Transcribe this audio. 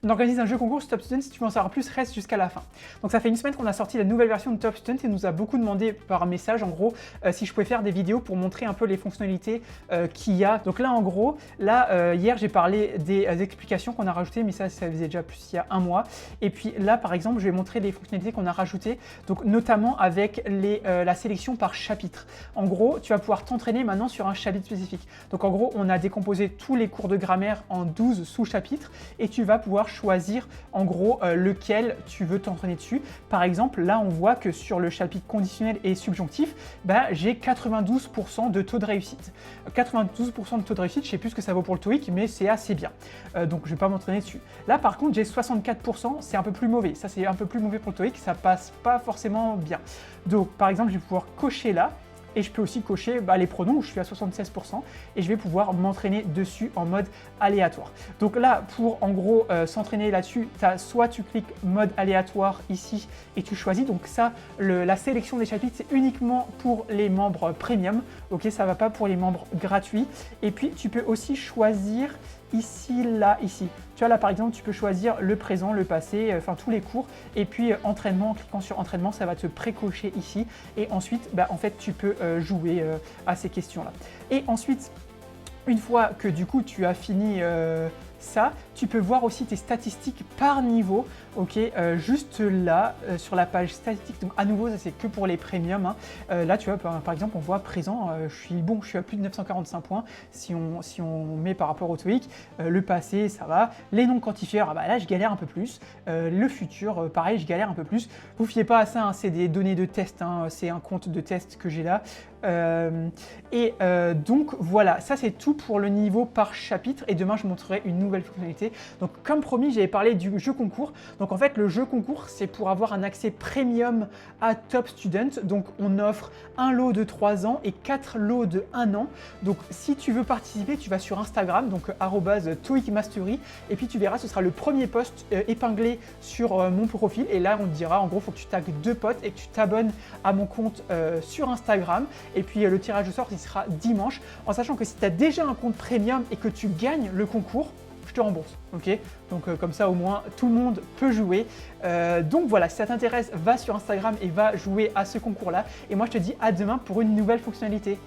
On organise un jeu concours sur Top Student, si tu veux en savoir plus, reste jusqu'à la fin. Donc ça fait une semaine qu'on a sorti la nouvelle version de Top Student et nous a beaucoup demandé par message en gros si je pouvais faire des vidéos pour montrer un peu les fonctionnalités qu'il y a. Donc là en gros, hier j'ai parlé des explications qu'on a rajoutées, mais ça faisait déjà plus il y a un mois. Et puis là par exemple, je vais montrer les fonctionnalités qu'on a rajoutées, donc notamment avec la sélection par chapitre. En gros, tu vas pouvoir t'entraîner maintenant sur un chapitre spécifique. Donc en gros, on a décomposé tous les cours de grammaire en 12 sous-chapitres et tu vas pouvoir choisir en gros lequel tu veux t'entraîner dessus. Par exemple, là on voit que sur le chapitre conditionnel et subjonctif, j'ai 92% de taux de réussite. 92% de taux de réussite, je sais plus ce que ça vaut pour le TOEIC, mais c'est assez bien. Donc je vais pas m'entraîner dessus. Là par contre, j'ai 64%, c'est un peu plus mauvais. Ça c'est un peu plus mauvais pour le TOEIC, ça passe pas forcément bien. Donc par exemple, je vais pouvoir cocher là. Et je peux aussi cocher les pronoms où je suis à 76% et je vais pouvoir m'entraîner dessus en mode aléatoire. Donc là, pour en gros s'entraîner là-dessus, soit tu cliques mode aléatoire ici et tu choisis. Donc ça, la sélection des chapitres, c'est uniquement pour les membres premium. Ok, ça va pas pour les membres gratuits. Et puis tu peux aussi choisir ici, là, ici. Tu vois là par exemple, tu peux choisir le présent, le passé, enfin tous les cours. Et puis entraînement, en cliquant sur entraînement, ça va te pré-cocher ici. Et ensuite, en fait, tu peux jouer à ces questions-là. Et ensuite, une fois que du coup tu as fini ça, tu peux voir aussi tes statistiques par niveau, ok, juste là sur la page statistique. Donc à nouveau, ça c'est que pour les premiums. Hein. Là, tu vois, par exemple, on voit présent, je suis à plus de 945 points si on met par rapport au TOEIC. Le passé, ça va. Les noms quantifiés, là, je galère un peu plus. Le futur, pareil, je galère un peu plus. Vous fiez pas à ça, hein, c'est des données de test, hein, c'est un compte de test que j'ai là. Donc voilà, ça c'est tout pour le niveau par chapitre et demain je montrerai une nouvelle fonctionnalité. Donc comme promis, j'avais parlé du jeu concours. Donc en fait le jeu concours c'est pour avoir un accès premium à Top Student. Donc on offre un lot de 3 ans et 4 lots de 1 an. Donc si tu veux participer, tu vas sur Instagram, donc @TOEICmastery et puis tu verras, ce sera le premier post épinglé sur mon profil et là on te dira en gros faut que tu tagues 2 potes et que tu t'abonnes à mon compte sur Instagram. Et puis le tirage au sort, il sera dimanche, en sachant que si tu as déjà un compte premium et que tu gagnes le concours, je te rembourse, ok? Donc comme ça au moins tout le monde peut jouer. Donc voilà, si ça t'intéresse, va sur Instagram et va jouer à ce concours-là. Et moi je te dis à demain pour une nouvelle fonctionnalité.